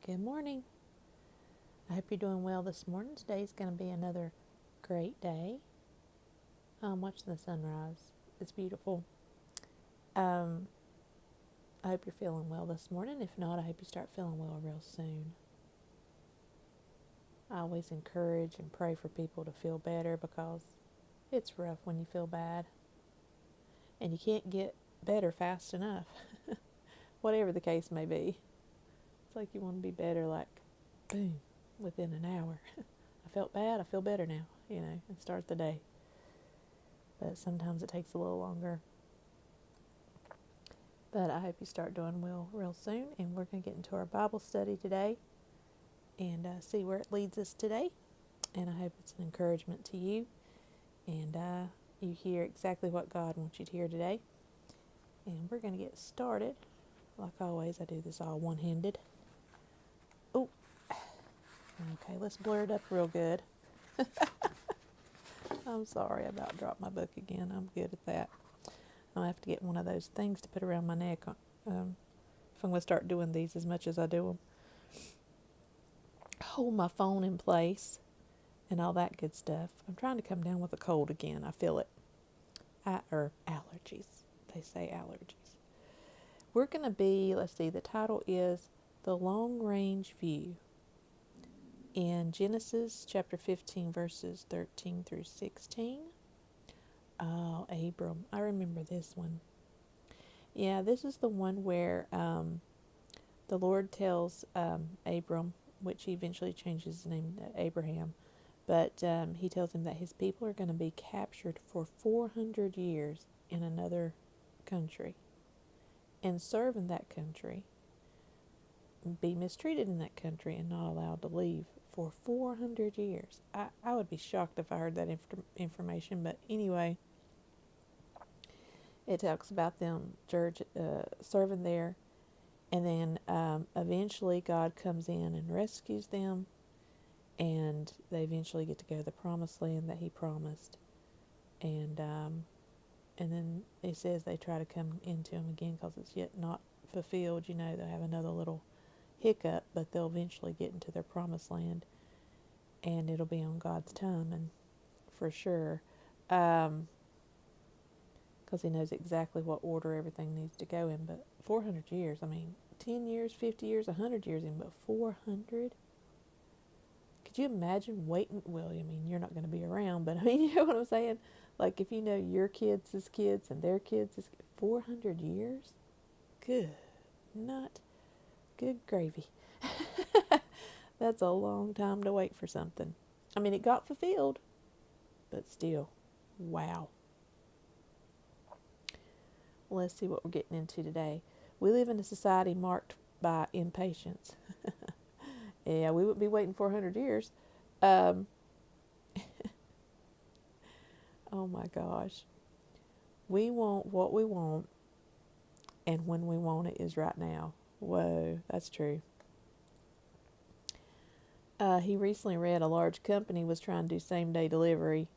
Good morning. I hope you're doing well this morning. Today's going to be another great day. I'm watching the sunrise. It's beautiful. Um, I hope you're feeling well this morning. If not, I hope you start feeling well real soon. I always encourage and pray for people to feel better because it's rough when you feel bad. And you can't get better fast enough, whatever the case may be. It's like you want to be better, like, boom, within an hour. I felt bad, I feel better now, and start the day. But sometimes it takes a little longer. But I hope you start doing well real soon. And we're going to get into our Bible study today and see where it leads us today. And I hope it's an encouragement to you. And you hear exactly what God wants you to hear today. And we're going to get started. Like always, I do this all one-handed. Oh, okay, let's blur it up real good. I'm sorry, I about dropped my book again. I'm good at that. I'll have to get one of those things to put around my neck if I'm going to start doing these as much as I do them. Hold my phone in place and all that good stuff. I'm trying to come down with a cold again. I feel it. Or allergies. They say allergies. We're going to be, let's see, the title is The Long Range View in Genesis chapter 15 verses 13 through 16. Oh, Abram. I remember this one. Yeah, this is the one where the Lord tells Abram, which he eventually changes his name to Abraham, but he tells him that his people are going to be captured for 400 years in another country and serve in that country, be mistreated in that country, and not allowed to leave for 400 years. I would be shocked if I heard that information, but anyway, it talks about them serving there. And then eventually God comes in and rescues them, and they eventually get to go to the promised land that he promised. And then it says they try to come into him again because it's yet not fulfilled. They'll have another little hiccup, but they'll eventually get into their promised land, and it'll be on God's time, and for sure. Because he knows exactly what order everything needs to go in. But 400 years, 10 years, 50 years, 100 years in, but 400? Could you imagine waiting? Well, you're not going to be around, but you know what I'm saying? Like, if you know your kids' kids and their kids' 400 years? Good. Not good gravy. That's a long time to wait for something. It got fulfilled, but still, wow. Well, let's see what we're getting into today. We live in a society marked by impatience. Yeah, we wouldn't be waiting 400 years. Oh my gosh. We want what we want, and when we want it is right now. Whoa, that's true. He recently read a large company was trying to do same-day delivery,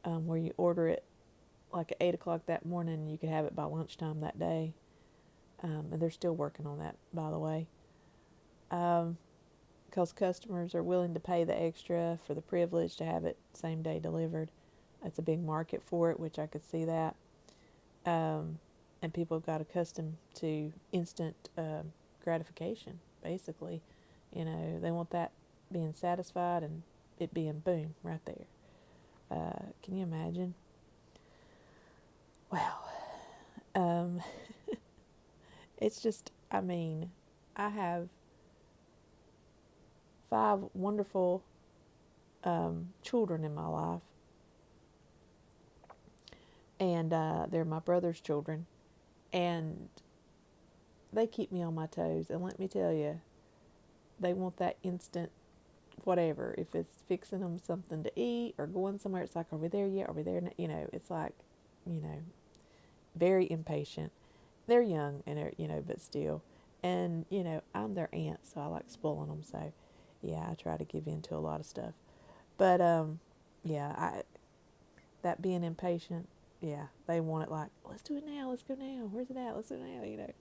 where you order it like at 8 o'clock that morning and you could have it by lunchtime that day. And they're still working on that, by the way. Because customers are willing to pay the extra for the privilege to have it same day delivered. That's a big market for it, which I could see that. And people have got accustomed to instant gratification, basically. They want that being satisfied and it being boom right there. Can you imagine? Wow. It's just, I have 5 wonderful children in my life, and they're my brother's children, and they keep me on my toes. And let me tell you, they want that instant whatever. If it's fixing them something to eat or going somewhere, it's like, are we there yet? Are we there? It's like, very impatient. They're young and but still. And I'm their aunt, so I like spoiling them. So yeah, I try to give in to a lot of stuff. But yeah, that being impatient, yeah, they want it like, let's do it now, let's go now. Where's it at? Let's do it now.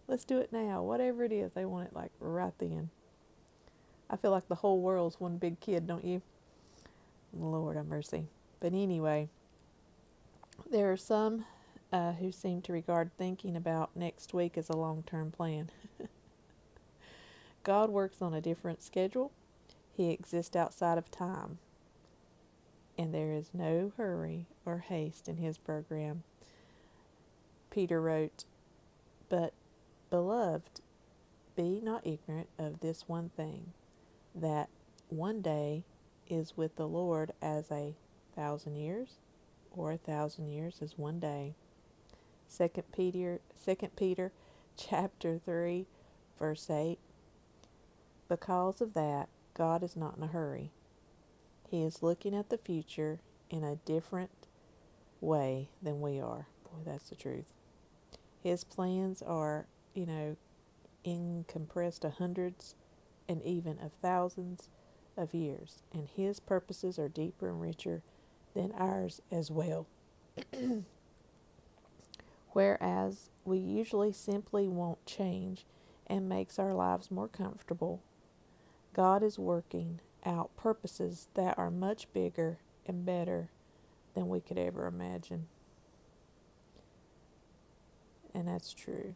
Let's do it now. Whatever it is, they want it like right then. I feel like the whole world's one big kid, don't you? Lord have mercy. But anyway, there are some who seem to regard thinking about next week as a long-term plan. God works on a different schedule. He exists outside of time, and there is no hurry or haste in his program. Peter wrote, "But, beloved, be not ignorant of this one thing, that one day is with the Lord as 1,000 years, or 1,000 years as one day." Second Peter chapter 3, verse 8. Because of that, God is not in a hurry. He is looking at the future in a different way than we are. Boy, that's the truth. His plans are, compressed to hundreds and even of thousands of years, and his purposes are deeper and richer than ours as well. Whereas we usually simply want change and makes our lives more comfortable, God is working out purposes that are much bigger and better than we could ever imagine. And that's true.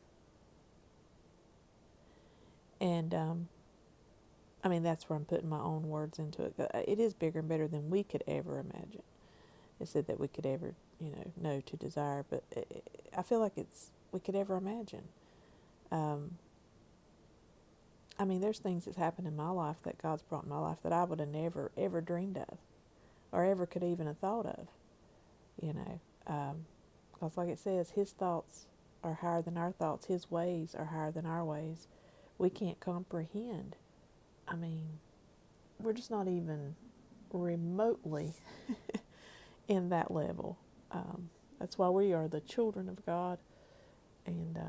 And that's where I'm putting my own words into it. It is bigger and better than we could ever imagine. It said that we could ever, know to desire, but I feel like we could ever imagine. There's things that's happened in my life that God's brought in my life that I would have never, ever dreamed of or ever could even have thought of, because like it says, his thoughts are higher than our thoughts. His ways are higher than our ways. We can't comprehend. We're just not even remotely in that level. That's why we are the children of God, and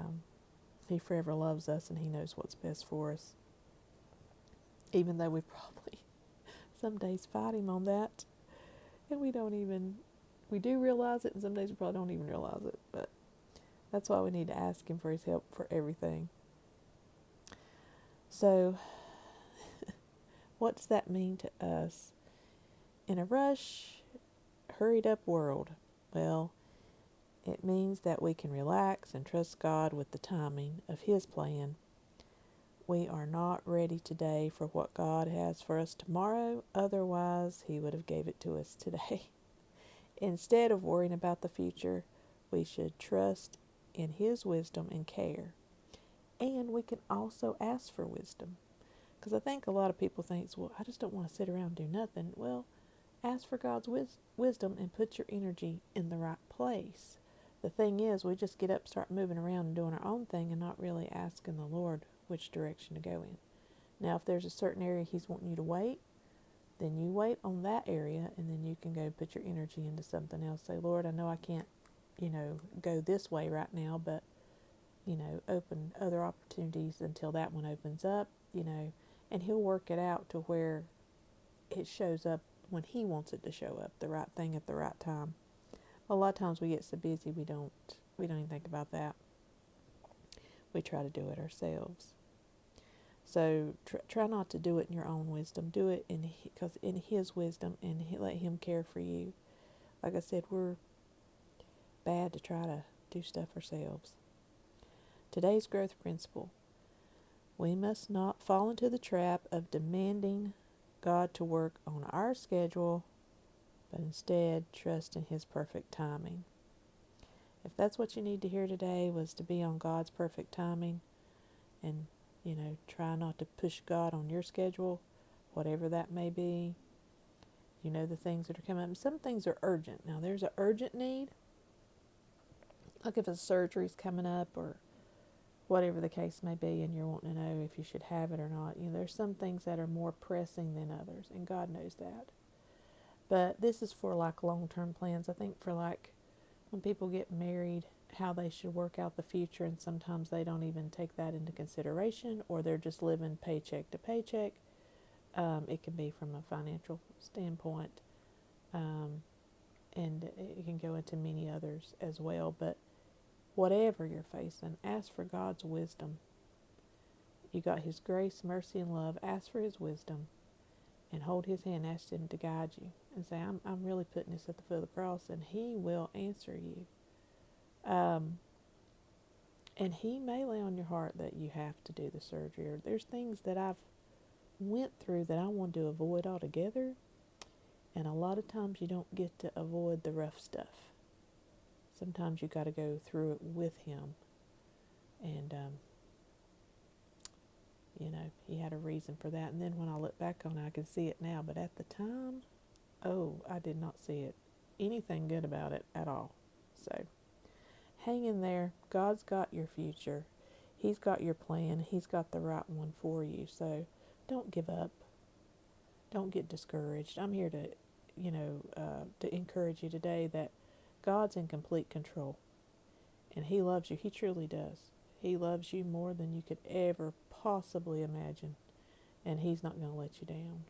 he forever loves us, and he knows what's best for us, even though we probably some days fight him on that, and we do realize it, and some days we probably don't even realize it, but that's why we need to ask him for his help for everything. So what does that mean to us in a rush, hurried up world? Well, it means that we can relax and trust God with the timing of his plan. We are not ready today for what God has for us tomorrow, otherwise he would have gave it to us today. Instead of worrying about the future, we should trust in his wisdom and care. And we can also ask for wisdom. Because I think a lot of people think, well, I just don't want to sit around and do nothing. Well, ask for God's wisdom and put your energy in the right place. The thing is, we just get up, start moving around and doing our own thing and not really asking the Lord which direction to go in. Now, if there's a certain area he's wanting you to wait, then you wait on that area, and then you can go put your energy into something else. Say, Lord, I know I can't, go this way right now, but, open other opportunities until that one opens up, and he'll work it out to where it shows up when he wants it to show up, the right thing at the right time. A lot of times we get so busy we don't even think about that. We try to do it ourselves. So try not to do it in your own wisdom. Do it because in his wisdom, and let him care for you. Like I said, we're bad to try to do stuff ourselves. Today's growth principle. We must not fall into the trap of demanding God to work on our schedule, but instead trust in his perfect timing. If that's what you need to hear today, was to be on God's perfect timing, and try not to push God on your schedule, whatever that may be. The things that are coming up. Some things are urgent. Now, there's an urgent need, like if a surgery's coming up or whatever the case may be, and you're wanting to know if you should have it or not. There's some things that are more pressing than others, and God knows that. But this is for like long-term plans. I think for like when people get married, how they should work out the future, and sometimes they don't even take that into consideration, or they're just living paycheck to paycheck. It can be from a financial standpoint, and it can go into many others as well. But whatever you're facing, ask for God's wisdom. You got His grace, mercy, and love. Ask for His wisdom and hold His hand. Ask Him to guide you and say, I'm really putting this at the foot of the cross, and He will answer you. And He may lay on your heart that you have to do the surgery, or there's things that I've went through that I wanted to avoid altogether. And a lot of times you don't get to avoid the rough stuff. Sometimes you got to go through it with Him. And, He had a reason for that. And then when I look back on it, I can see it now. But at the time, I did not see it. Anything good about it at all. So, hang in there. God's got your future. He's got your plan. He's got the right one for you. So, don't give up. Don't get discouraged. I'm here to encourage you today that God's in complete control. And He loves you. He truly does. He loves you more than you could ever possibly imagine. And He's not going to let you down.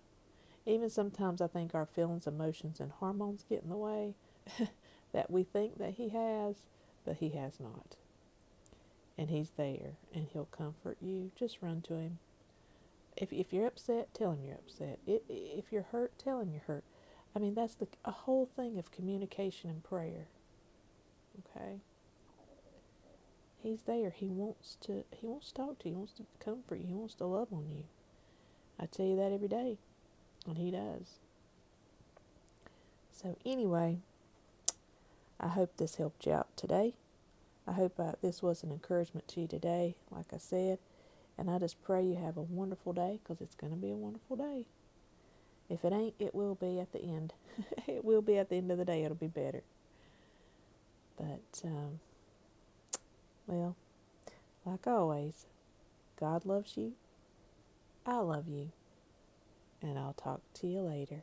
Even sometimes I think our feelings, emotions, and hormones get in the way that we think that He has, but He has not. And He's there, and He'll comfort you. Just run to Him. If you're upset, tell Him you're upset. If you're hurt, tell Him you're hurt. I mean, that's a whole thing of communication and prayer. Okay? He's there. He wants to talk to you. He wants to comfort you. He wants to love on you. I tell you that every day, and He does. So anyway, I hope this helped you out today. I hope this was an encouragement to you today, like I said. And I just pray you have a wonderful day, because it's going to be a wonderful day. If it ain't, it will be at the end. It will be at the end of the day. It'll be better. But, well, like always, God loves you. I love you. And I'll talk to you later.